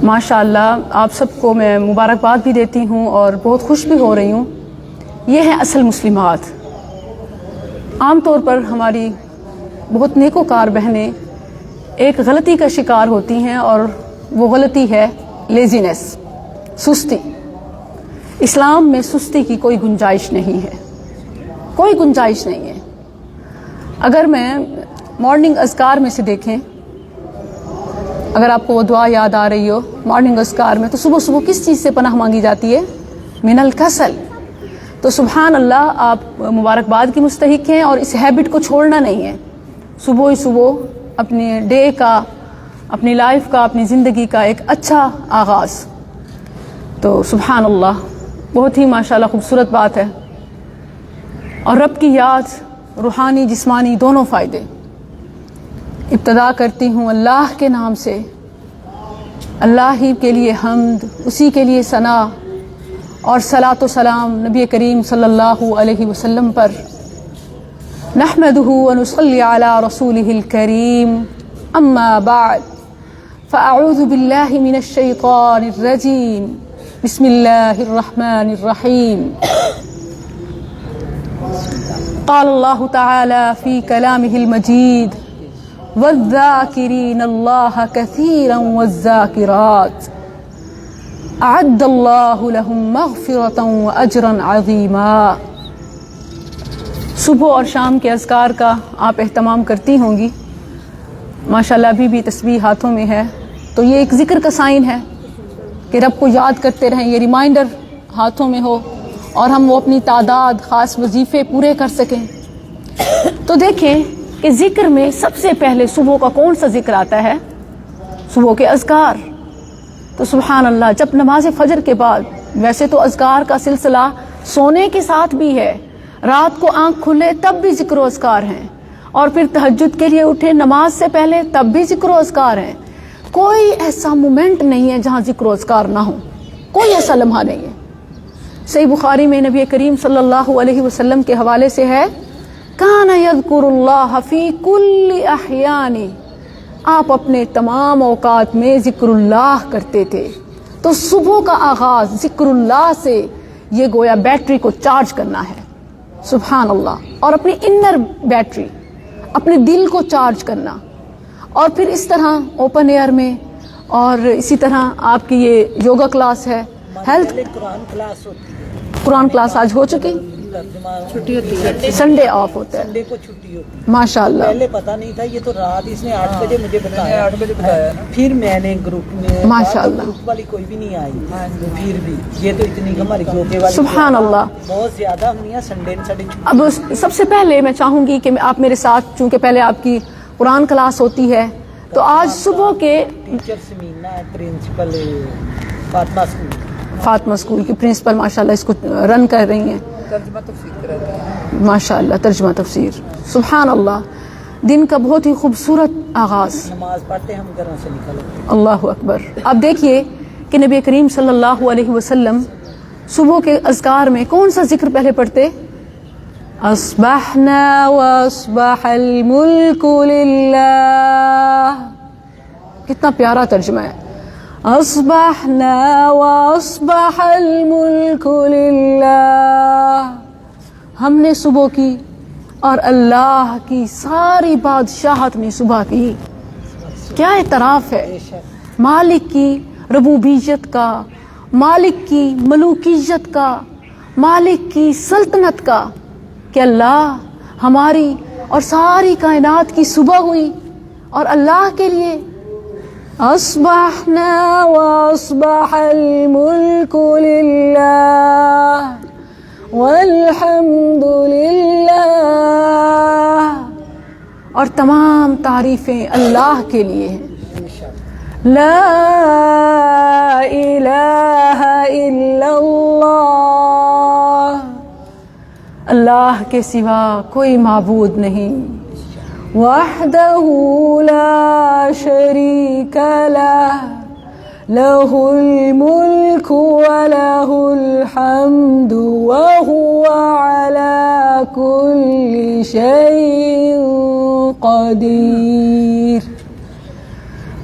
ماشاءاللہ آپ سب کو میں مبارکباد بھی دیتی ہوں اور بہت خوش بھی ہو رہی ہوں. یہ ہیں اصل مسلمات. عام طور پر ہماری بہت نیکوکار بہنیں ایک غلطی کا شکار ہوتی ہیں اور وہ غلطی ہے لیزینس، سستی. اسلام میں سستی کی کوئی گنجائش نہیں ہے، کوئی گنجائش نہیں ہے. اگر میں مارننگ اذکار میں سے دیکھیں، اگر آپ کو وہ دعا یاد آ رہی ہو مارننگ اذکار میں، تو صبح صبح کس چیز سے پناہ مانگی جاتی ہے؟ من الکسل. تو سبحان اللہ، آپ مبارکباد کی مستحق ہیں اور اس ہیبٹ کو چھوڑنا نہیں ہے. صبح ہی صبح اپنے ڈے کا، اپنی لائف کا، اپنی زندگی کا ایک اچھا آغاز. تو سبحان اللہ، بہت ہی ماشاءاللہ خوبصورت بات ہے. اور رب کی یاد، روحانی جسمانی دونوں فائدے. ابتدا کرتی ہوں اللہ کے نام سے. اللہ ہی کے لیے حمد، اسی کے لیے ثنا اور صلاۃ و سلام نبی کریم صلی اللہ علیہ وسلم پر. نحمده ونصلي على رسوله الكريم. اما بعد فاعوذ بالله من الشيطان الرجيم. بسم الله الرحمن الرحيم. قال الله تعالى في كلامه المجيد: والذاكرين الله كثيرا والذاكرات أعد الله لهم مغفرة وأجرا عظيما. صبح اور شام کے اذکار کا آپ اہتمام کرتی ہوں گی. ماشاءاللہ ابھی بھی تسبیح ہاتھوں میں ہے، تو یہ ایک ذکر کا سائن ہے کہ رب کو یاد کرتے رہیں. یہ ریمائنڈر ہاتھوں میں ہو اور ہم وہ اپنی تعداد، خاص وظیفے پورے کر سکیں. تو دیکھیں کہ ذکر میں سب سے پہلے صبح کا کون سا ذکر آتا ہے؟ صبح کے اذکار. تو سبحان اللہ، جب نماز فجر کے بعد، ویسے تو اذکار کا سلسلہ سونے کے ساتھ بھی ہے، رات کو آنکھ کھلے تب بھی ذکر و اذکار ہیں، اور پھر تہجد کے لیے اٹھے نماز سے پہلے تب بھی ذکر و اذکار ہیں. کوئی ایسا مومنٹ نہیں ہے جہاں ذکر و اذکار نہ ہو، کوئی ایسا لمحہ نہیں ہے. صحیح بخاری میں نبی کریم صلی اللہ علیہ وسلم کے حوالے سے ہے: کان یذکر اللہ فی کل احیان. آپ اپنے تمام اوقات میں ذکر اللہ کرتے تھے. تو صبح کا آغاز ذکر اللہ سے، یہ گویا بیٹری کو چارج کرنا ہے. سبحان اللہ. اور اپنی انر بیٹری، اپنے دل کو چارج کرنا. اور پھر اس طرح اوپن ایئر میں، اور اسی طرح آپ کی یہ یوگا کلاس ہے، ہیلتھ قرآن کلاس آج ہو چکی، چھٹی ہوتی ہے، سنڈے آف ہوتا ہے. سنڈے کو چھٹی ہوتی ہے. ماشاء اللہ. پہلے پتہ نہیں تھا، یہ تو رات اس نے 8 بجے مجھے بتایا. 8 بجے بتایا نا. پھر میں نے گروپ میں ماشاء اللہ، گروپ والی کوئی بھی نہیں آئی. پھر بھی یہ تو اتنی ہماری یوگے والی سبحان اللہ بہت زیادہ ہم نہیں، سنڈے ساڑھے. اب سب سے پہلے میں چاہوں گی کہ آپ میرے ساتھ، چونکہ پہلے آپ کی قرآن کلاس ہوتی ہے، تو آج صبح کے ٹیچر سمینا ہے، principal Fatima school, Fatima school کی پرنسپل ماشاءاللہ اس کو رن کر رہی ہیں. ترجمہ تفسیر کراتے ہیں ماشاءاللہ ترجمہ تفسیر. سبحان اللہ، دن کا بہت ہی خوبصورت آغاز. نماز پڑھتے ہم گھروں سے نکلتے. اللہ اکبر. اب دیکھیے کہ نبی کریم صلی اللہ علیہ وسلم صبح کے اذکار میں کون سا ذکر پہلے پڑھتے؟ اصبحنا واصبح الملک للہ. کتنا پیارا ترجمہ ہے. اصبحنا واصبح الملک للہ. ہم نے صبح کی اور اللہ کی ساری بادشاہت نے صبح کی. کیا اعتراف ہے مالک کی ربوبیت کا، مالک کی ملوکیت کا، مالک کی سلطنت کا، کہ اللہ ہماری اور ساری کائنات کی صبح ہوئی اور اللہ کے لیے. اصبحنا واصبح الملک للہ والحمد للہ. اور تمام تعریفیں اللہ کے لیے ہیں. لا الہ الا اللہ. اللہ کے سوا کوئی معبود نہیں. وحدہ لا شریک لہ، لہ الملک ولہ الحمد وہو علی کل شیء قدیر.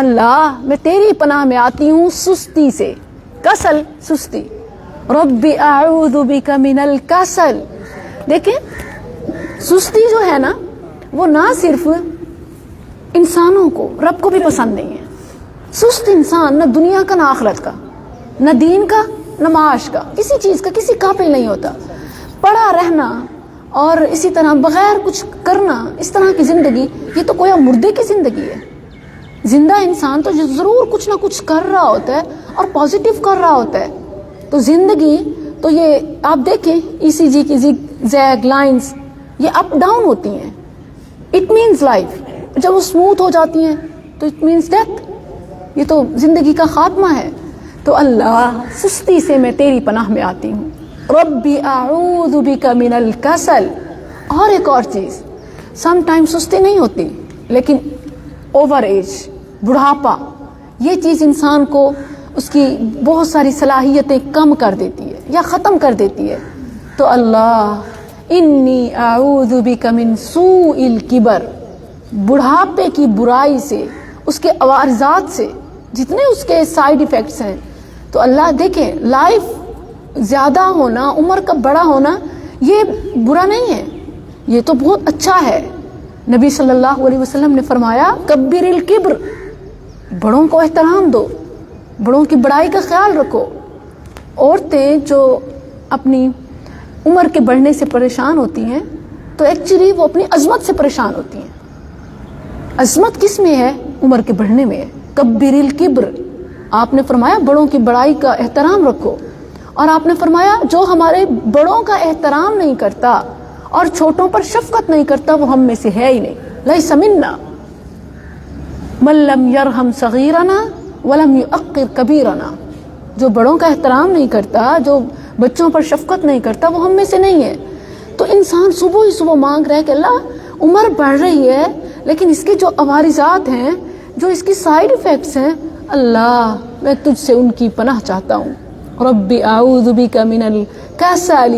اللہ میں تیری پناہ میں آتی ہوں سستی سے. کسل سستی. رب اعوذ بک من الکسل. دیکھیں سستی جو ہے نا وہ نہ صرف انسانوں کو رب کو بھی پسند نہیں ہے. سست انسان نہ دنیا کا نہ آخرت کا نہ دین کا نہ معاش کا کسی چیز کا کسی قابل نہیں ہوتا. پڑا رہنا اور اسی طرح بغیر کچھ کرنا اس طرح کی زندگی یہ تو کوئی مردے کی زندگی ہے. زندہ انسان تو ضرور کچھ نہ کچھ کر رہا ہوتا ہے اور پازیٹیو کر رہا ہوتا ہے. تو زندگی تو یہ آپ دیکھیں ECG کی زیگ لائنز یہ اپ ڈاؤن ہوتی ہیں. It means life. جب وہ اسموتھ ہو جاتی ہیں تو اٹ مینز ڈیتھ. یہ تو زندگی کا خاتمہ ہے. تو اللہ سستی سے میں تیری پناہ میں آتی ہوں. ربی اعوذ بک من الکسل. اور ایک اور چیز سم ٹائم سستی نہیں ہوتی لیکن اوور ایج بڑھاپا یہ چیز انسان کو اس کی بہت ساری صلاحیتیں کم کر دیتی ہے یا ختم کر دیتی ہے. تو اللہ انی اعوذ بک من سوء الکبر. بڑھاپے کی برائی سے اس کے عوارضات سے جتنے اس کے سائیڈ ایفیکٹس ہیں. تو اللہ دیکھیں لائف زیادہ ہونا عمر کا بڑا ہونا یہ برا نہیں ہے یہ تو بہت اچھا ہے. نبی صلی اللہ علیہ وسلم نے فرمایا کبر الکبر. بڑوں کو احترام دو بڑوں کی بڑائی کا خیال رکھو. عورتیں جو اپنی عمر کے بڑھنے سے پریشان ہوتی ہیں تو ایکچولی وہ اپنی عظمت سے پریشان ہوتی ہیں. عظمت کس میں ہے؟ عمر کے بڑھنے میں ہے. کبر الکبر. آپ نے فرمایا بڑوں کی بڑائی کا احترام رکھو. اور آپ نے فرمایا جو ہمارے بڑوں کا احترام نہیں کرتا اور چھوٹوں پر شفقت نہیں کرتا وہ ہم میں سے ہے ہی نہیں. لیس منا من لم یرحم صغیرنا ولم یعقر کبیرنا. جو بڑوں کا احترام نہیں کرتا جو بچوں پر شفقت نہیں کرتا وہ ہم میں سے نہیں ہے. تو انسان صبح ہی صبح مانگ رہا ہے کہ اللہ عمر بڑھ رہی ہے لیکن اس کے جو عوارضات ہیں جو اس کی سائیڈ ایفیکٹس ہیں اللہ میں تجھ سے ان کی پناہ چاہتا ہوں. رب اعوذ بک من الکسل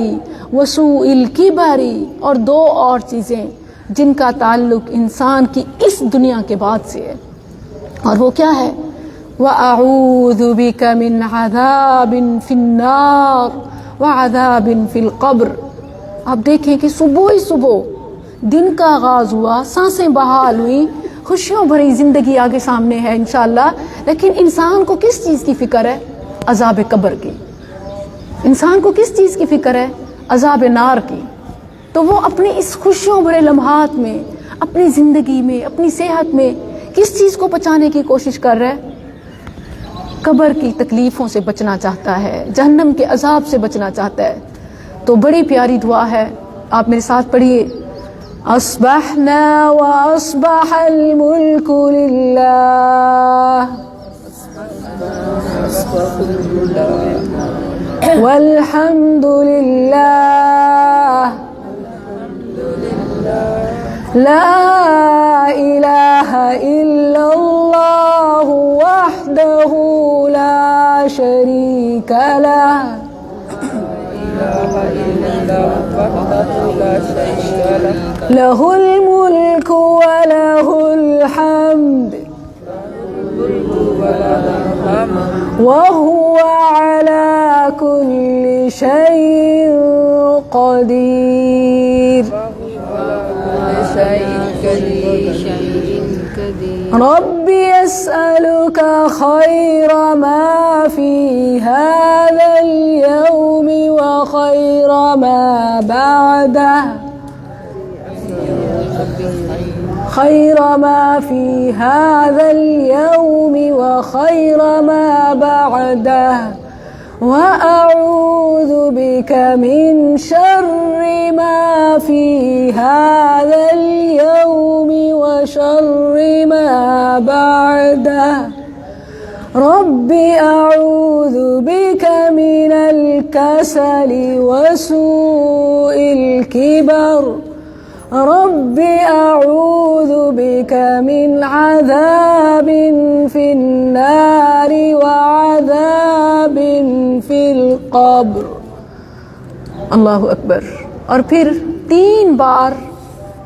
وسوء الکبر. اور دو اور چیزیں جن کا تعلق انسان کی اس دنیا کے بعد سے ہے اور وہ کیا ہے؟ وَأَعُوذُ بِكَ مِنْ عَذَابٍ فِي النَّارِ وَعَذَابٍ فِي الْقَبْرِ. آپ دیکھیں کہ صبح ہی صبح دن کا آغاز ہوا سانسیں بحال ہوئی خوشیوں بھری زندگی آگے سامنے ہے انشاءاللہ. لیکن انسان کو کس چیز کی فکر ہے؟ عذاب قبر کی. انسان کو کس چیز کی فکر ہے؟ عذاب نار کی. تو وہ اپنی اس خوشیوں بھرے لمحات میں اپنی زندگی میں اپنی صحت میں کس چیز کو بچانے کی کوشش کر رہا ہے؟ قبر کی تکلیفوں سے بچنا چاہتا ہے جہنم کے عذاب سے بچنا چاہتا ہے. تو بڑی پیاری دعا ہے آپ میرے ساتھ پڑھیے. اصبحنا واصبح الملك لله والحمد لله لا إله إلا الله وحده لا شريك له له الملك وله الحمد وهو على كل شيء قدير. ربي أسألك خير ما في هذا اليوم وخير ما بعده خير ما في هذا اليوم وخير ما بعده وأعوذ بك من شر ما في هذا اليوم وشر ما بعده. رب أعوذ بك من الكسل وسوء الكبر. رب أعوذ بك من عذاب في النار وعذاب في القبر. اللہ اکبر. اور پھر 3 بار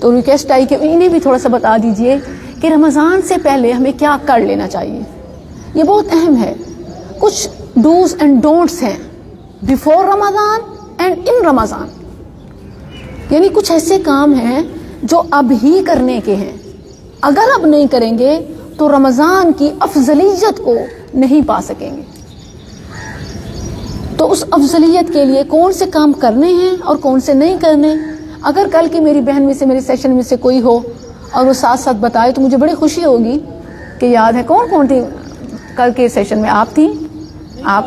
تو ریکویسٹ آئی کہ انہیں بھی تھوڑا سا بتا دیجئے کہ رمضان سے پہلے ہمیں کیا کر لینا چاہیے. یہ بہت اہم ہے. کچھ ڈوز اینڈ ڈونٹس ہیں بیفور رمضان اینڈ ان رمضان. یعنی کچھ ایسے کام ہیں جو اب ہی کرنے کے ہیں. اگر اب نہیں کریں گے تو رمضان کی افضلیت کو نہیں پا سکیں گے. تو اس افضلیت کے لیے کون سے کام کرنے ہیں اور کون سے نہیں کرنے. اگر کل کی میری بہن میں سے میرے سیشن میں سے کوئی ہو اور وہ ساتھ ساتھ بتائے تو مجھے بڑی خوشی ہوگی کہ یاد ہے کون تھی کل کے سیشن میں. آپ تھیں؟ آپ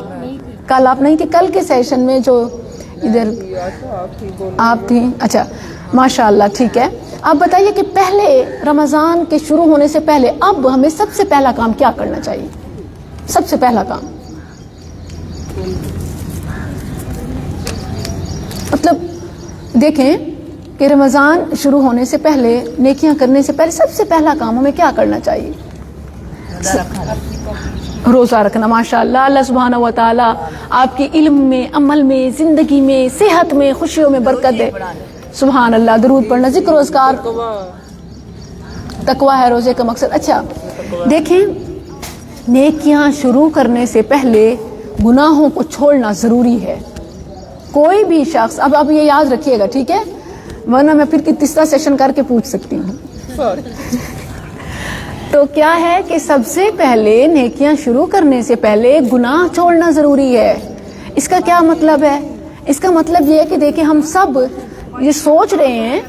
کل آپ نہیں تھی. کل کے سیشن میں جو ادھر آپ تھیں. اچھا ماشاء اللہ ٹھیک ہے. آپ بتائیے کہ پہلے رمضان کے شروع ہونے سے پہلے اب ہمیں سب سے پہلا کام کیا کرنا چاہیے؟ سب سے پہلا کام مطلب دیکھیں کہ رمضان شروع ہونے سے پہلے نیکیاں کرنے سے پہلے سب سے پہلا کام ہمیں کیا کرنا چاہیے؟ روزہ رکھنا. ماشاء اللہ. اللہ سبحانہ و تعالیٰ آپ کے علم میں، عمل میں، زندگی میں، صحت میں، خوشیوں میں برکت دے. سبحان اللہ. درود پڑھنا، ذکر و اذکار، تقویٰ ہے روزے کا مقصد. اچھا دیکھیں نیکیاں شروع کرنے سے پہلے گناہوں کو چھوڑنا ضروری ہے. کوئی بھی شخص اب آپ یہ یاد رکھیے گا ٹھیک ہے، ورنہ میں پھر تیسرا سیشن کر کے پوچھ سکتی ہوں. تو کیا ہے کہ سب سے پہلے نیکیاں شروع کرنے سے پہلے گناہ چھوڑنا ضروری ہے. اس کا کیا مطلب ہے؟ اس کا مطلب یہ ہے کہ دیکھیں ہم سب یہ سوچ رہے ہیں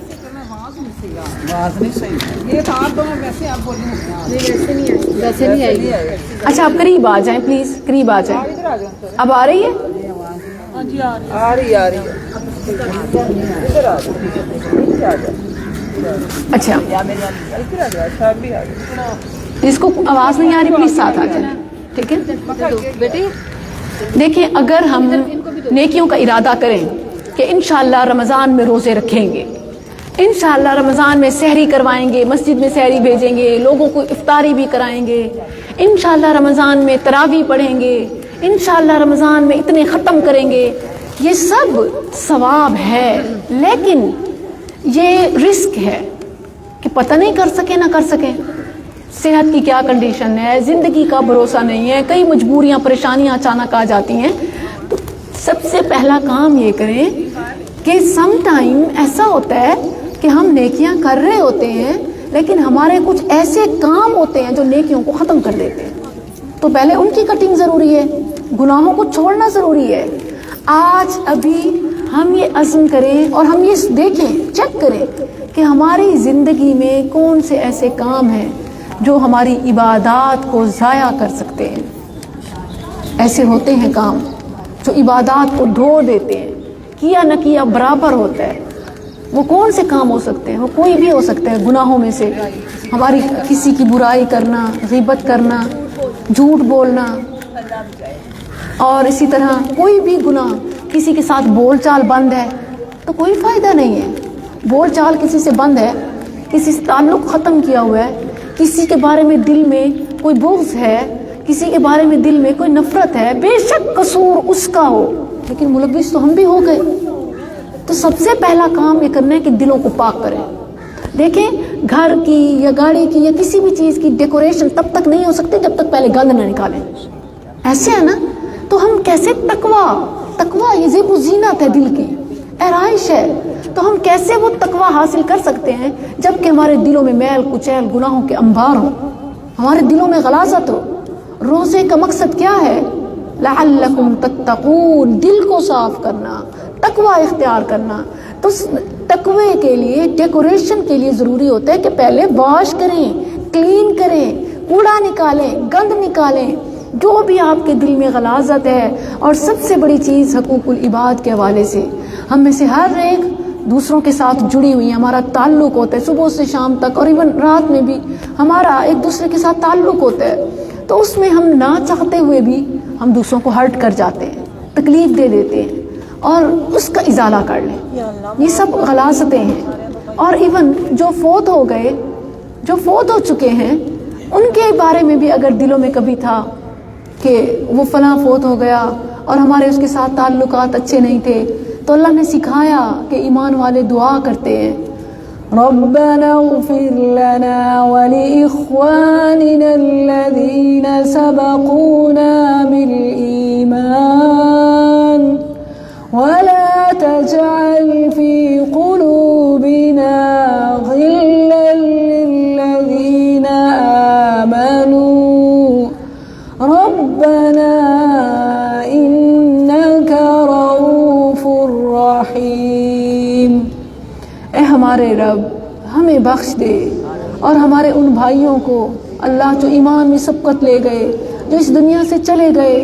اچھا آپ قریب آ جائیں پلیز، قریب آ جائیں. اب آ رہی ہے؟ اچھا جس کو آواز نہیں آ رہی پلیز ساتھ آ جائیں ٹھیک ہے. دیکھیں اگر ہم نیکیوں کا ارادہ کریں کہ انشاءاللہ رمضان میں روزے رکھیں گے، انشاءاللہ رمضان میں سحری کروائیں گے، مسجد میں سحری بھیجیں گے، لوگوں کو افطاری بھی کرائیں گے، انشاءاللہ رمضان میں تراویح پڑھیں گے، انشاءاللہ رمضان میں اتنے ختم کریں گے، یہ سب ثواب ہے. لیکن یہ رسک ہے کہ پتہ نہیں کر سکیں نہ کر سکیں. صحت کی کیا کنڈیشن ہے، زندگی کا بھروسہ نہیں ہے، کئی مجبوریاں پریشانیاں اچانک آ جاتی ہیں. تو سب سے پہلا کام یہ کریں کہ سم ٹائم ایسا ہوتا ہے کہ ہم نیکیاں کر رہے ہوتے ہیں لیکن ہمارے کچھ ایسے کام ہوتے ہیں جو نیکیوں کو ختم کر دیتے ہیں. تو پہلے ان کی کٹنگ ضروری ہے، گناہوں کو چھوڑنا ضروری ہے. آج ابھی ہم یہ عزم کریں اور ہم یہ دیکھیں، چیک کریں کہ ہماری زندگی میں کون سے ایسے کام ہیں جو ہماری عبادات کو ضائع کر سکتے ہیں. ایسے ہوتے ہیں کام جو عبادات کو دھو دیتے ہیں، کیا نہ کیا برابر ہوتا ہے. وہ کون سے کام ہو سکتے ہیں؟ وہ کوئی بھی ہو سکتا ہے. گناہوں میں سے ہماری کسی کی برائی کرنا، غیبت کرنا، جھوٹ بولنا، اور اسی طرح کوئی بھی گناہ. کسی کے ساتھ بول چال بند ہے تو کوئی فائدہ نہیں ہے. بول چال کسی سے بند ہے، کسی سے تعلق ختم کیا ہوا ہے، کسی کے بارے میں دل میں کوئی بغض ہے، کسی کے بارے میں دل میں کوئی نفرت ہے، بے شک قصور اس کا ہو لیکن ملوث تو ہم بھی ہو گئے. تو سب سے پہلا کام یہ کرنا ہے کہ دلوں کو پاک کریں. دیکھیں گھر کی یا گاڑی کی یا کسی بھی چیز کی ڈیکوریشن تب تک نہیں ہو سکتی جب تک پہلے گند نہ نکالیں. ایسے ہے نا؟ تو ہم کیسے تقویٰ یہ زیب و زینت ہے، دل کی آرائش ہے. تو ہم کیسے وہ تقویٰ حاصل کر سکتے ہیں جب کہ ہمارے دلوں میں میل کچیل گناہوں کے انبار ہوں، ہمارے دلوں میں غلاظت ہو. روزے کا مقصد کیا ہے؟ لعلکم تتقون، دل کو صاف کرنا، تقویٰ اختیار کرنا. تو تقوی کے لیے، ڈیکوریشن کے لیے ضروری ہوتا ہے کہ پہلے واش کریں، کلین کریں، کوڑا نکالیں، گند نکالیں، جو بھی آپ کے دل میں غلاظت ہے. اور سب سے بڑی چیز حقوق العباد کے حوالے سے ہم میں سے ہر ایک دوسروں کے ساتھ جڑی ہوئی ہیں، ہمارا تعلق ہوتا ہے صبح سے شام تک، اور ایون رات میں بھی ہمارا ایک دوسرے کے ساتھ تعلق ہوتا ہے. تو اس میں ہم نہ چاہتے ہوئے بھی ہم دوسروں کو ہرٹ کر جاتے ہیں، تکلیف دے دیتے ہیں، اور اس کا ازالہ کر لیں. یہ سب غلاظتیں ہیں. اور ایون جو فوت ہو گئے، جو فوت ہو چکے ہیں، ان کے بارے میں بھی اگر دلوں میں کبھی تھا کہ وہ فلاں فوت ہو گیا اور ہمارے اس کے ساتھ تعلقات اچھے نہیں تھے، تو اللہ نے سکھایا کہ ایمان والے دعا کرتے ہیں ربنا اغفر لنا ولإخواننا الذين سبقونا بالإيمان ولا تجعل في قلوبنا غلا للذين آمنوا ربنا إنك رؤوف رحيم۔ اے ہمارے رب ہمیں بخش دے اور ہمارے ان بھائیوں کو اللہ جو ایمان میں سبقت لے گئے، جو اس دنیا سے چلے گئے،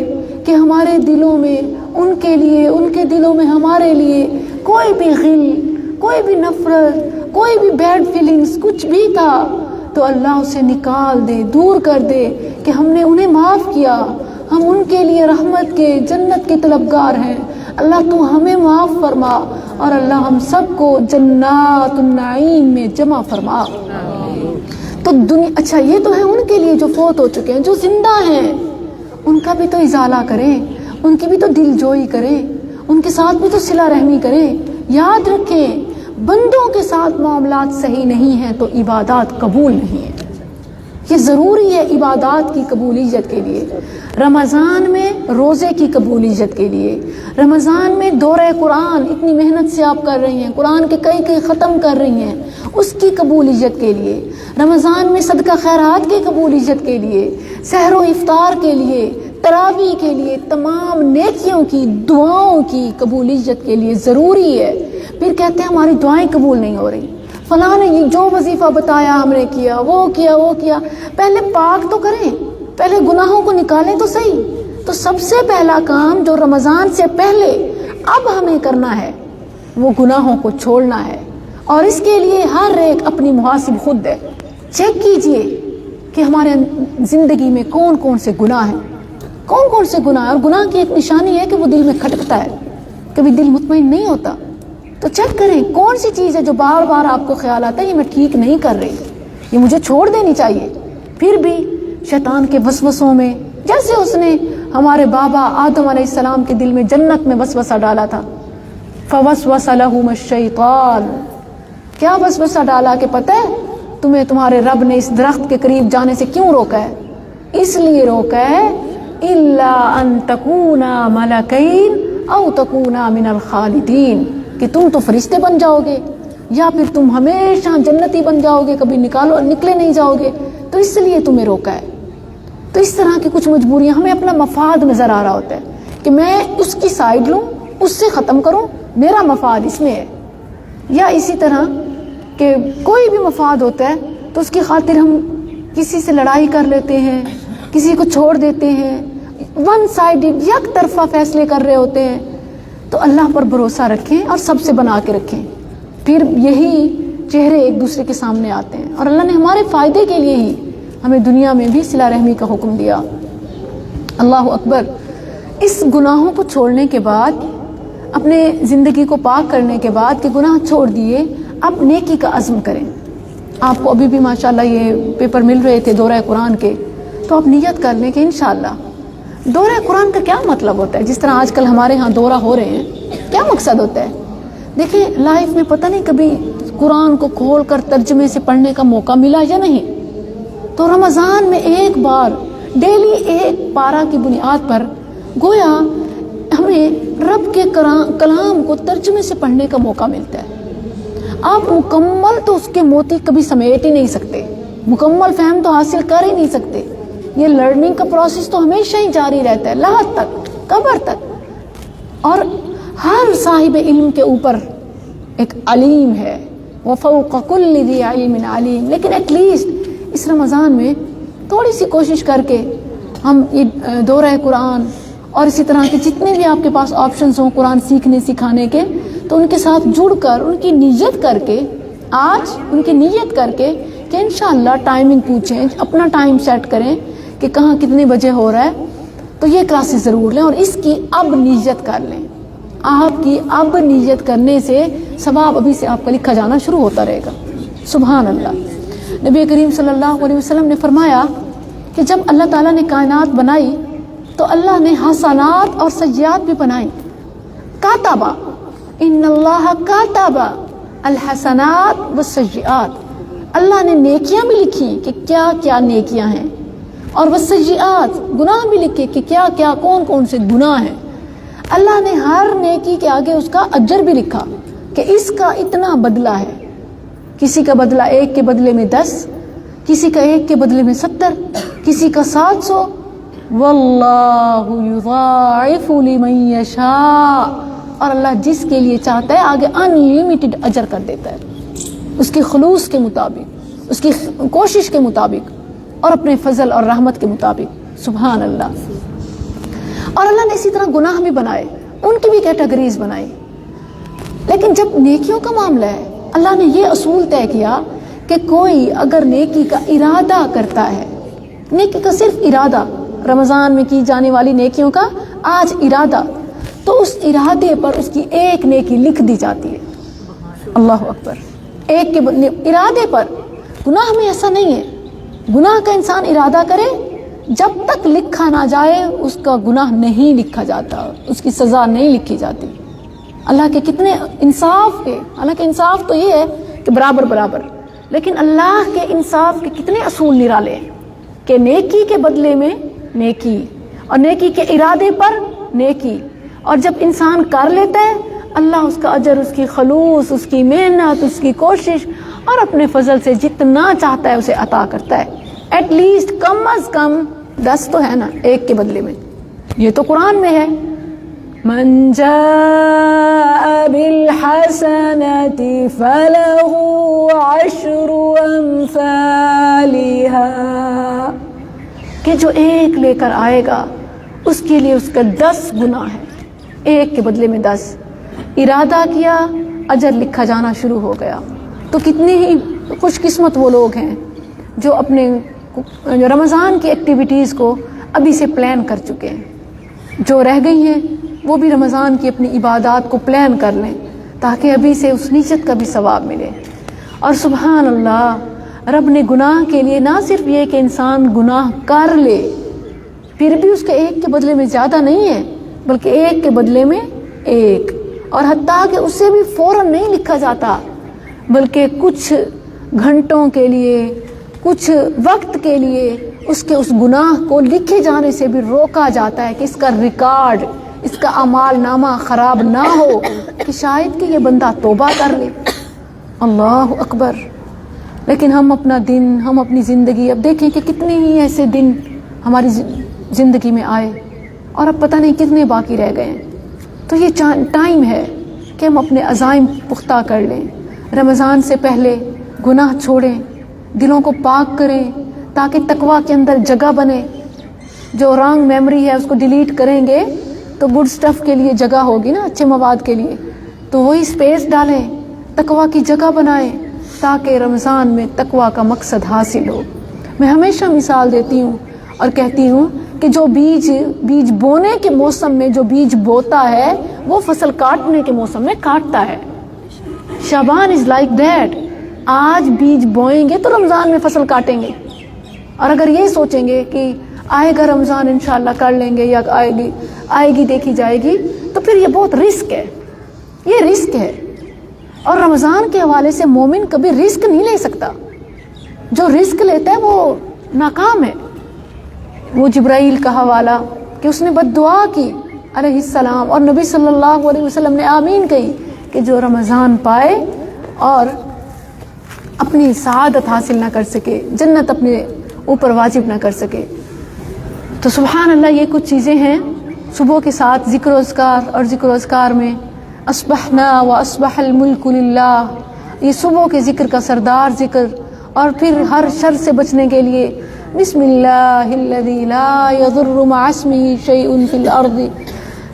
کہ ہمارے دلوں میں ان کے لیے، ان کے دلوں میں ہمارے لیے کوئی بھی غل، کوئی بھی نفرت، کوئی بھی بیڈ فیلنگز کچھ بھی تھا تو اللہ اسے نکال دے، دور کر دے، کہ ہم نے انہیں معاف کیا، ہم ان کے لیے رحمت کے، جنت کے طلبگار ہیں۔ اللہ تو ہمیں معاف فرما اور اللہ ہم سب کو جنات النعیم میں جمع فرما۔ تو دنیا، اچھا یہ تو ہے ان کے لیے جو فوت ہو چکے ہیں، جو زندہ ہیں ان کا بھی تو ازالہ کریں، ان کی بھی تو دل جوئی کریں، ان کے ساتھ بھی تو صلہ رحمی کریں۔ یاد رکھیں بندوں کے ساتھ معاملات صحیح نہیں ہیں تو عبادات قبول نہیں ہیں۔ یہ ضروری ہے عبادات کی قبولیت کے لیے، رمضان میں روزے کی قبولیت کے لیے، رمضان میں دورہ قرآن اتنی محنت سے آپ کر رہی ہیں، قرآن کے کئی ختم کر رہی ہیں، اس کی قبولیت کے لیے، رمضان میں صدقہ خیرات کی قبولیت کے لیے، سحر و افطار کے لیے، تراویح کے لیے، تمام نیکیوں کی، دعاؤں کی قبولیت کے لیے ضروری ہے۔ پھر کہتے ہیں ہماری دعائیں قبول نہیں ہو رہی، فلاں نے جو وظیفہ بتایا ہم نے کیا، وہ کیا۔ پہلے پاک تو کریں، پہلے گناہوں کو نکالیں تو صحیح۔ تو سب سے پہلا کام جو رمضان سے پہلے اب ہمیں کرنا ہے وہ گناہوں کو چھوڑنا ہے، اور اس کے لیے ہر ایک اپنی محاسب خود ہے۔ چیک کیجئے کہ ہمارے زندگی میں کون کون سے گناہ ہیں، کون کون سے گناہ ہیں۔ اور گناہ کی ایک نشانی ہے کہ وہ دل میں کھٹکتا ہے، کبھی دل مطمئن نہیں ہوتا۔ تو چیک کریں کون سی چیز ہے جو بار بار آپ کو خیال آتا ہے یہ میں ٹھیک نہیں کر رہی، یہ مجھے چھوڑ دینی چاہیے۔ پھر بھی شیطان کے وسوسوں میں، جیسے اس نے ہمارے بابا آدم علیہ السلام کے دل میں جنت میں وسوسہ ڈالا تھا، فوسوس لہما الشیطان، کیا وسوسہ ڈالا کہ پتہ ہے تمہیں تمہارے رب نے اس درخت کے قریب جانے سے کیوں روکا ہے؟ اس لیے روکا ہے الا ان تکونا ملکین او تکونا من الخالدین، کہ تم تو فرشتے بن جاؤ گے یا پھر تم ہمیشہ جنتی بن جاؤ گے، کبھی نکلے نہیں جاؤ گے، تو اس لیے تمہیں روکا ہے۔ تو اس طرح کی کچھ مجبوریاں، ہمیں اپنا مفاد نظر آ رہا ہوتا ہے کہ میں اس کی سائیڈ لوں، اس سے ختم کروں، میرا مفاد اس میں ہے۔ یا اسی طرح کہ کوئی بھی مفاد ہوتا ہے تو اس کی خاطر ہم کسی سے لڑائی کر لیتے ہیں، کسی کو چھوڑ دیتے ہیں، ون سائیڈڈ یک طرفہ فیصلے کر رہے ہوتے ہیں۔ تو اللہ پر بھروسہ رکھیں اور سب سے بنا کے رکھیں، پھر یہی چہرے ایک دوسرے کے سامنے آتے ہیں۔ اور اللہ نے ہمارے فائدے کے لیے ہی ہمیں دنیا میں بھی صلہ رحمی کا حکم دیا۔ اللہ اکبر۔ اس گناہوں کو چھوڑنے کے بعد، اپنے زندگی کو پاک کرنے کے بعد کہ گناہ چھوڑ دیے، اب نیکی کا عزم کریں۔ آپ کو ابھی بھی ماشاءاللہ یہ پیپر مل رہے تھے دورہ قرآن کے، تو آپ نیت کر لیں کہ انشاءاللہ دورہ قرآن کا کیا مطلب ہوتا ہے؟ جس طرح آج کل ہمارے ہاں دورہ ہو رہے ہیں، کیا مقصد ہوتا ہے؟ دیکھیں لائف میں پتہ نہیں کبھی قرآن کو کھول کر ترجمے سے پڑھنے کا موقع ملا یا نہیں، تو رمضان میں ایک بار ڈیلی ایک پارہ کی بنیاد پر گویا ہمیں رب کے کلام کو ترجمے سے پڑھنے کا موقع ملتا ہے۔ آپ مکمل تو اس کے موتی کبھی سمیٹ ہی نہیں سکتے، مکمل فہم تو حاصل کر ہی نہیں سکتے۔ یہ لرننگ کا پروسیس تو ہمیشہ ہی جاری رہتا ہے، لحد تک، قبر تک۔ اور ہر صاحب علم کے اوپر ایک علیم ہے، وَفَوْقَ كُلِّ ذِي عِلْمٍ عَلِيمٍ۔ لیکن ایٹ لیسٹ اس رمضان میں تھوڑی سی کوشش کر کے ہم یہ دورہ قرآن اور اسی طرح کے جتنے بھی آپ کے پاس آپشنز ہوں قرآن سیکھنے سکھانے کے، تو ان کے ساتھ جڑ کر ان کی نیت کر کے، آج ان کی نیت کر کے کہ انشاءاللہ ٹائمنگ پوچھیں، اپنا ٹائم سیٹ کریں کہ کہاں کتنے بجے ہو رہا ہے، تو یہ کلاسز ضرور لیں اور اس کی اب نیت کر لیں۔ آپ کی اب نیت کرنے سے ثواب ابھی سے آپ کا لکھا جانا شروع ہوتا رہے گا۔ سبحان اللہ۔ نبی کریم صلی اللہ علیہ وسلم نے فرمایا کہ جب اللہ تعالیٰ نے کائنات بنائی تو اللہ نے حسنات اور سیئات بھی بنائی۔ کاتبہ، ان اللہ کاتبہ، الحسنات والسیئات, اللہ نے نیکیاں بھی لکھی کہ کیا کیا نیکیاں ہیں, اور والسیئات گناہ بھی لکھے کہ کیا کیا کون کون سے گناہ ہیں. اللہ نے ہر نیکی کے آگے اس کا اجر بھی لکھا کہ اس کا اتنا بدلہ ہے. کسی کا بدلہ 1 کے بدلے میں 10, کسی کا 1 کے بدلے میں 70, کسی کا 700. واللہ یضاعف لمن یشاء, اور اللہ جس کے لیے چاہتا ہے آگے انلمیٹڈ اجر کر دیتا ہے, اس کے خلوص کے مطابق, اس کی کوشش کے مطابق, اور اپنے فضل اور رحمت کے مطابق. سبحان اللہ. اور اللہ نے اسی طرح گناہ بھی بنائے, ان کی بھی کیٹیگریز بنائی. لیکن جب نیکیوں کا معاملہ ہے, اللہ نے یہ اصول طے کیا کہ کوئی اگر نیکی کا ارادہ کرتا ہے, نیکی کا صرف ارادہ, رمضان میں کی جانے والی نیکیوں کا آج ارادہ, تو اس ارادے پر اس کی 1 نیکی لکھ دی جاتی ہے. اللہ اکبر. 1 کے ارادے پر. گناہ میں ایسا نہیں ہے. گناہ کا انسان ارادہ کرے, جب تک لکھا نہ جائے اس کا گناہ نہیں لکھا جاتا, اس کی سزا نہیں لکھی جاتی. اللہ کے کتنے انصاف کے, حالانکہ انصاف تو یہ ہے کہ برابر برابر, لیکن اللہ کے انصاف کے کتنے اصول نرالے ہیں کہ نیکی کے بدلے میں نیکی, اور نیکی کے ارادے پر نیکی, اور جب انسان کر لیتا ہے اللہ اس کا اجر, اس کی خلوص, اس کی محنت, اس کی کوشش اور اپنے فضل سے جتنا چاہتا ہے اسے عطا کرتا ہے. ایٹ لیسٹ کم از کم 10 تو ہے نا 1 کے بدلے میں. یہ تو قرآن میں ہے, من جاء بالحسنة فله 10 أمثالها, کہ جو 1 لے کر آئے گا اس کے لیے اس کا 10 گناہ ہے, 1 کے بدلے میں 10. ارادہ کیا, اجر لکھا جانا شروع ہو گیا. تو کتنے ہی خوش قسمت وہ لوگ ہیں جو اپنے رمضان کی ایکٹیویٹیز کو ابھی سے پلان کر چکے ہیں. جو رہ گئی ہیں وہ بھی رمضان کی اپنی عبادات کو پلان کر لیں تاکہ ابھی سے اس نیت کا بھی ثواب ملے. اور سبحان اللہ, رب نے گناہ کے لیے نہ صرف یہ کہ انسان گناہ کر لے پھر بھی اس کے 1 کے بدلے میں زیادہ نہیں ہے, بلکہ 1 کے بدلے میں 1, اور حتیٰ کہ اسے بھی فوراً نہیں لکھا جاتا, بلکہ کچھ گھنٹوں کے لیے, کچھ وقت کے لیے اس کے اس گناہ کو لکھے جانے سے بھی روکا جاتا ہے کہ اس کا ریکارڈ, اس کا اعمال نامہ خراب نہ ہو, کہ شاید کہ یہ بندہ توبہ کر لے. اللہ اکبر. لیکن ہم اپنا دن, ہم اپنی زندگی, اب دیکھیں کہ کتنے ہی ایسے دن ہماری زندگی میں آئے اور اب پتہ نہیں کتنے باقی رہ گئے ہیں. تو یہ ٹائم ہے کہ ہم اپنے عزائم پختہ کر لیں, رمضان سے پہلے گناہ چھوڑیں, دلوں کو پاک کریں تاکہ تقویٰ کے اندر جگہ بنے. جو رانگ میموری ہے اس کو ڈیلیٹ کریں گے تو گڈ سٹف کے لیے جگہ ہوگی نا, اچھے مواد کے لیے, تو وہی اسپیس ڈالیں, تقویٰ کی جگہ بنائیں تاکہ رمضان میں تقویٰ کا مقصد حاصل ہو. میں ہمیشہ مثال دیتی ہوں اور کہتی ہوں کہ جو بیج بونے کے موسم میں جو بیج بوتا ہے وہ فصل کاٹنے کے موسم میں کاٹتا ہے. شعبان از لائک دیٹ. آج بیج بوئیں گے تو رمضان میں فصل کاٹیں گے, اور اگر یہ سوچیں گے کہ آئے گا رمضان انشاءاللہ کر لیں گے, یا آئے گی دیکھی جائے گی, تو پھر یہ بہت رسک ہے. یہ رسک ہے, اور رمضان کے حوالے سے مومن کبھی رسک نہیں لے سکتا. جو رسک لیتا ہے وہ ناکام ہے. وہ جبرائیل کا حوالہ کہ اس نے بد دعا کی علیہ السلام, اور نبی صلی اللہ علیہ وسلم نے آمین کہی کہ جو رمضان پائے اور اپنی سعادت حاصل نہ کر سکے, جنت اپنے اوپر واجب نہ کر سکے. تو سبحان اللہ, یہ کچھ چیزیں ہیں صبح کے ساتھ ذکر و اذکار, اور ذکر و اذکار میں اصبحنا و اصبح الملک للہ, یہ صبح کے ذکر کا سردار ذکر. اور پھر ہر شر سے بچنے کے لیے بسم اللہ الذی لا یضر مع اسمہ شیء فی الارض.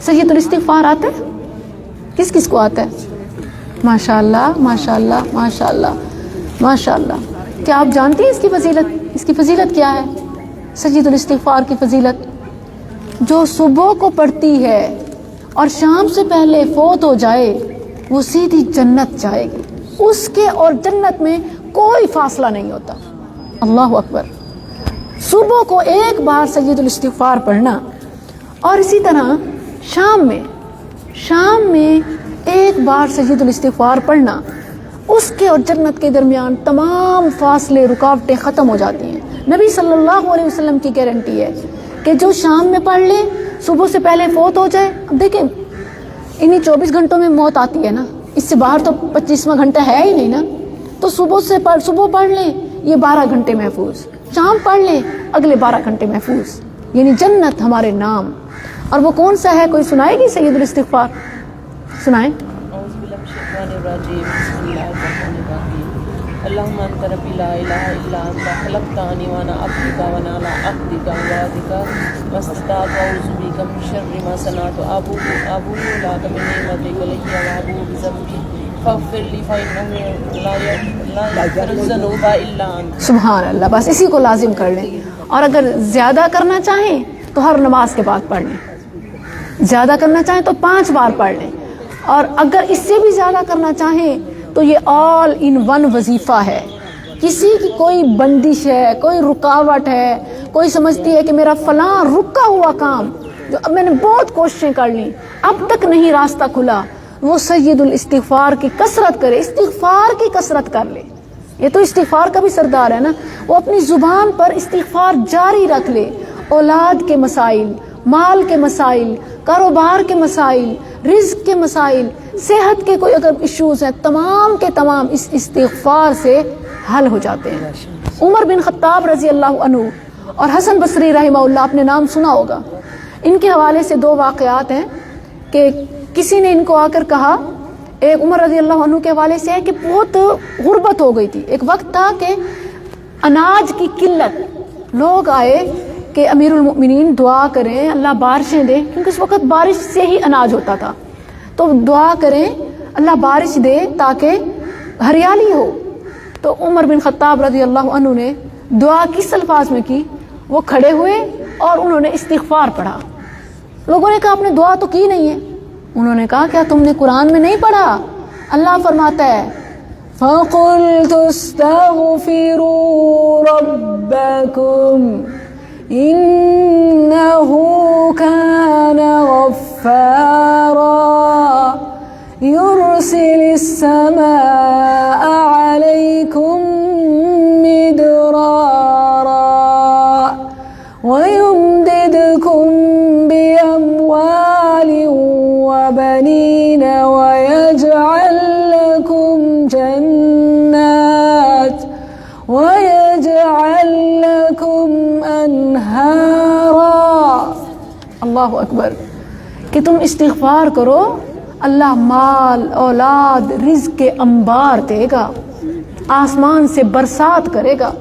سید الاستغفار آتا ہے؟ کس کس کو آتا ہے؟ ماشاء اللہ ماشاء اللہ ماشاء اللہ ماشاء اللہ. کیا آپ جانتے ہیں اس کی فضیلت؟ اس کی فضیلت کیا ہے؟ سید الاستغفار کی فضیلت, جو صبح کو پڑھتی ہے اور شام سے پہلے فوت ہو جائے وہ سیدھی جنت جائے گی. اس کے اور جنت میں کوئی فاصلہ نہیں ہوتا. اللہ اکبر. صبح کو 1 بار سید الاستغفار پڑھنا, اور اسی طرح شام میں 1 بار سید الاستغفار پڑھنا, اس کے اور جنت کے درمیان تمام فاصلے رکاوٹیں ختم ہو جاتی ہیں. نبی صلی اللہ علیہ وسلم کی گارنٹی ہے کہ جو شام میں پڑھ لے صبح سے پہلے فوت ہو جائے. اب دیکھیں انہی 24 گھنٹوں میں موت آتی ہے نا, اس سے باہر تو 25واں گھنٹہ ہے ہی نہیں نا. تو صبح پڑھ لیں یہ 12 گھنٹے محفوظ, شام پڑھ لیں اگلے 12 گھنٹے محفوظ, یعنی جنت ہمارے نام. اور وہ کون سا ہے, کوئی سنائے گی سید الاستغفار؟ سنائیں. اعوذ باللہ من الشیطان الرجیم. بسم اللہ الرحمن الرحیم. اللہم انت ربی لا الہ الا انت خلقتانی وانا عبدک وانا علی عہدک ووعدک واستطعت اعوذ بک من شر ما صنعت ابوء لک بنعمتک علی وابوء بذنبی فاغفر لی فانہ لا یغفر الذنوب الا انت. سبحان اللہ. بس اسی کو لازم کر لیں. اور اگر زیادہ کرنا چاہیں تو ہر نماز کے بعد پڑھ لیں, زیادہ کرنا چاہیں تو 5 بار پڑھ لیں, اور اگر اس سے بھی زیادہ کرنا چاہیں تو یہ آل ان ون وظیفہ ہے. کسی کی کوئی بندش ہے, کوئی رکاوٹ ہے, کوئی سمجھتی ہے کہ میرا فلاں رکا ہوا کام جو اب میں نے بہت کوششیں کر لی اب تک نہیں راستہ کھلا, وہ سید الاستغفار کی کثرت کرے, استغفار کی کثرت کر لے. یہ تو استغفار کا بھی سردار ہے نا, وہ اپنی زبان پر استغفار جاری رکھ لے. اولاد کے مسائل, مال کے مسائل, کاروبار کے مسائل, رزق کے مسائل, صحت کے کوئی اگر ایشوز ہیں, تمام کے تمام اس استغفار سے حل ہو جاتے ہیں. عمر بن خطاب رضی اللہ عنہ اور حسن بصری رحمہ اللہ, آپ نے نام سنا ہوگا. ان کے حوالے سے 2 واقعات ہیں کہ کسی نے ان کو آ کر کہا, ایک عمر رضی اللہ عنہ کے حوالے سے ہے کہ بہت غربت ہو گئی تھی. ایک وقت تھا کہ اناج کی قلت, لوگ آئے کہ امیر المؤمنین دعا کریں اللہ بارشیں دے, کیونکہ اس وقت بارش سے ہی اناج ہوتا تھا. تو دعا کریں اللہ بارش دے تاکہ ہریالی ہو. تو عمر بن خطاب رضی اللہ عنہ نے دعا کس الفاظ میں کی, وہ کھڑے ہوئے اور انہوں نے استغفار پڑھا. لوگوں نے کہا آپ نے دعا تو کی نہیں ہے. انہوں نے کہا کیا تم نے قرآن میں نہیں پڑھا؟ اللہ فرماتا ہے فَقُلْتُ اسْتَغْفِرُوا رَبَّكُمْ إِنَّهُ كَانَ غَفَّارًا يُرْسِلِ السَّمَاءَ عَلَيْكُمْ مِدْرَارًا وَيُمْدِدْكُمْ بِأَمْوَالٍ وَبَنِينَ وَيَجْعَلْ لَكُمْ جَنَّاتٍ وَيَجْعَلْ لَكُمْ أَنْهَارًا. اللہ اکبر. کہ تم استغفار کرو, اللہ مال, اولاد, رزق کے انبار دے گا, آسمان سے برسات کرے گا.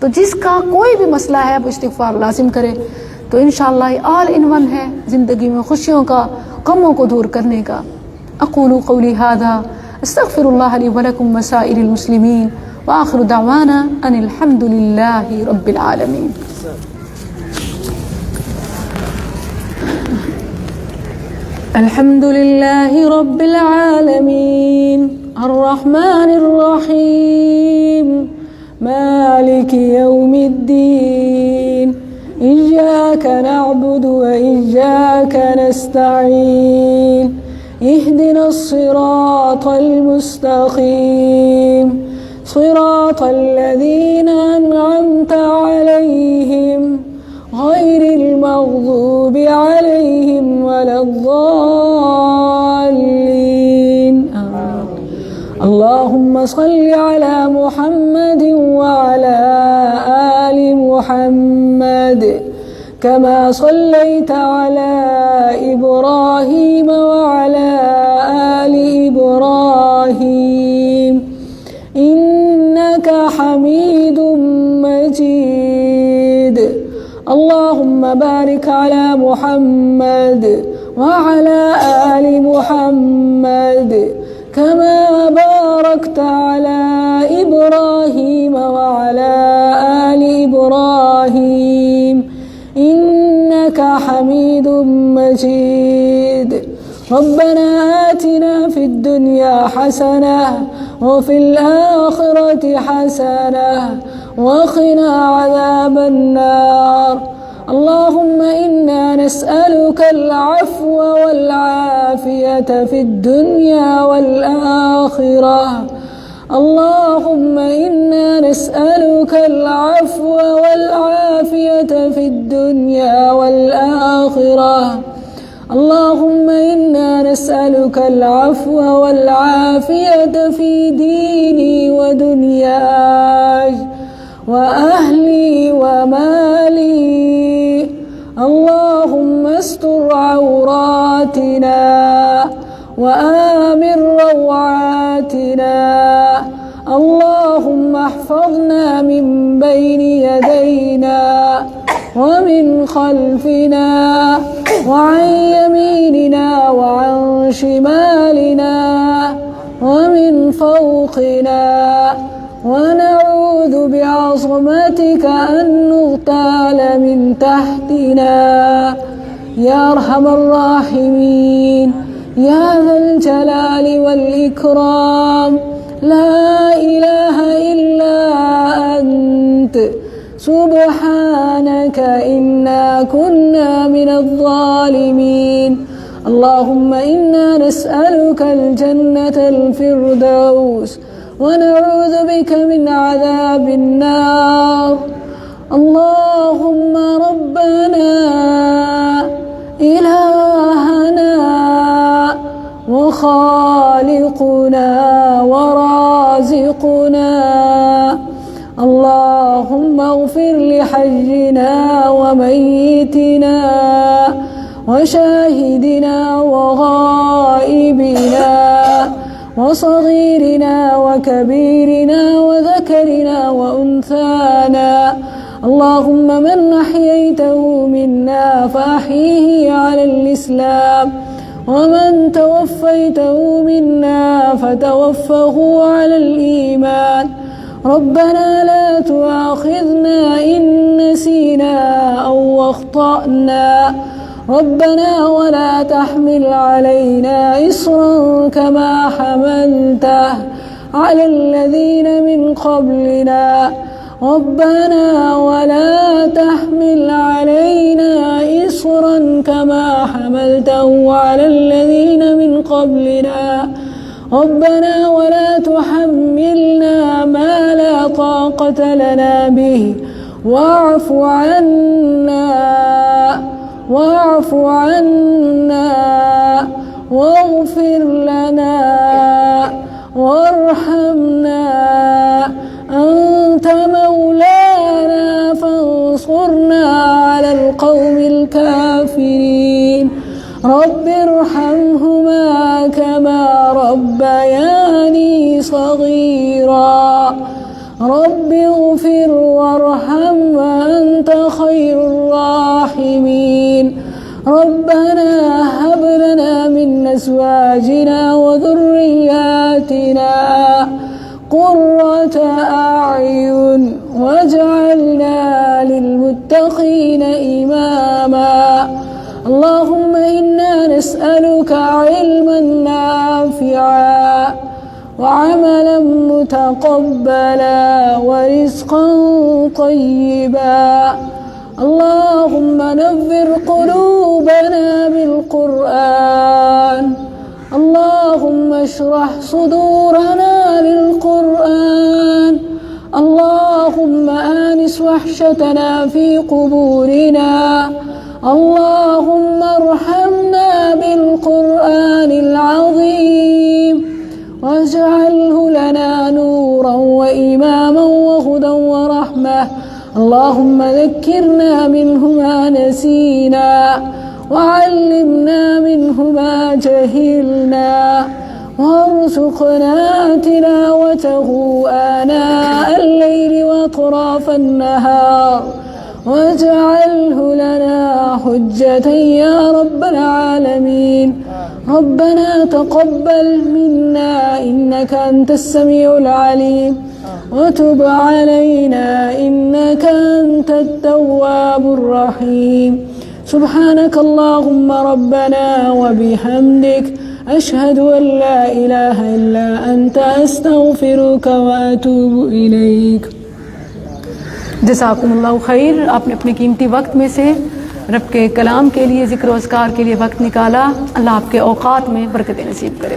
تو جس کا کوئی بھی مسئلہ ہے وہ استغفار لازم کرے, تو انشاءاللہ آل ان ون ہے زندگی میں خوشیوں کا, غموں کو دور کرنے کا. اقول قولی ھذا استغفر اللہ لی ولکم وسائر المسلمین وآخر دعوانا ان الحمد للہ رب العالمین. الحمد للہ رب العالمین الرحمن الرحیم مالک یوم الدین إياك نعبد وإياك نستعين اهدنا الصراط المستقيم صراط الذين أنعمت عليهم غير المغضوب عليهم ولا الضالين. اللهم صل على محمد وعلى آل محمد كما صليت على إبراهيم وعلى آل إبراهيم إنك حميد مجيد. اللهم بارك على محمد وعلى آل محمد كما باركت على إبراهيم وعلى آل إبراهيم إنك حميد مجيد. ربنا آتنا في الدنيا حسنة وفي الآخرة حسنة وقنا عذاب النار. اللهم إنا نسألك العفو والعافية في الدنيا والآخرة. اللهم إنا نسألك العفو والعافية في الدنيا والآخرة. اللهم إنا نسألك العفو والعافية في ديني ودنياي وأهلي ومالي. اللهم استر عوراتنا وآمن روعاتنا. اللهم احفظنا من بين يدينا ومن خلفنا وعن يميننا وعن شمالنا ومن فوقنا، ونعوذ بعظمتك أن نغتال من تحتنا يا أرحم الراحمين يا ذا الجلال والإكرام. لا إله إلا أنت سبحانك إنا كنا من الظالمين. اللهم إنا نسألك الجنة الفردوس ونعوذ بك من عذاب النار. اللهم ربنا إلهنا وخالقنا ورازقنا، اللهم اغفر لحينا وميتنا وشاهدنا وغائبنا وصغيرنا وكبيرنا وذكرنا وأنثانا. اللهم من أحييته منا فأحيه على الإسلام، ومن توفيته منا فتوفه على الإيمان. ربنا لا تؤاخذنا إن نسينا أو أخطأنا. ربنا ولا تحمل علينا إصرا كما حملته على الذين من قبلنا. ربنا ولا تحمل علينا إصرا كما حملته على الذين من قبلنا. ربنا ولا تحملنا ما لا طاقة لنا به واعف عنا واغفر لنا وارحمنا. أنت مولانا فانصرنا على القوم الكافرين. رب ارحمهما كما ربياني صغيرا. رب اغفر وارحم وأنت خير الراحمين. ربنا هب لنا من أزواجنا وذرياتنا قرة أعين واجعلنا للمتقين إماما. اللهم إنا نسألك علما نافعا وعملا متقبلا ورزقا طيبا. اللهم نور قلوبنا بالقرآن. اللهم اشرح صدورنا للقرآن. اللهم آنس وحشتنا في قبورنا. اللهم ارحمنا بالقرآن العظيم واجعله لنا نورا وإماما وهدى ورحمة. اللهم ذكرنا منه ما نسينا وعلمنا منه ما جهلنا وارزقنا تلاوته آناء الليل وأطراف النهار واجعله لنا حجة يا رب العالمين. ربنا تقبل منا إنك أنت السميع العليم وتب علينا إنك أنت التواب الرحيم. سبحانك اللهم ربنا وبحمدك أشهد أن لا إله إلا أنت أستغفرك وأتوب إليك. جزاکم اللہ خیر. آپ نے اپنے قیمتی وقت میں سے رب کے کلام کے لیے ذکر و اذکار کے لیے وقت نکالا. اللہ آپ کے اوقات میں برکت نصیب کرے.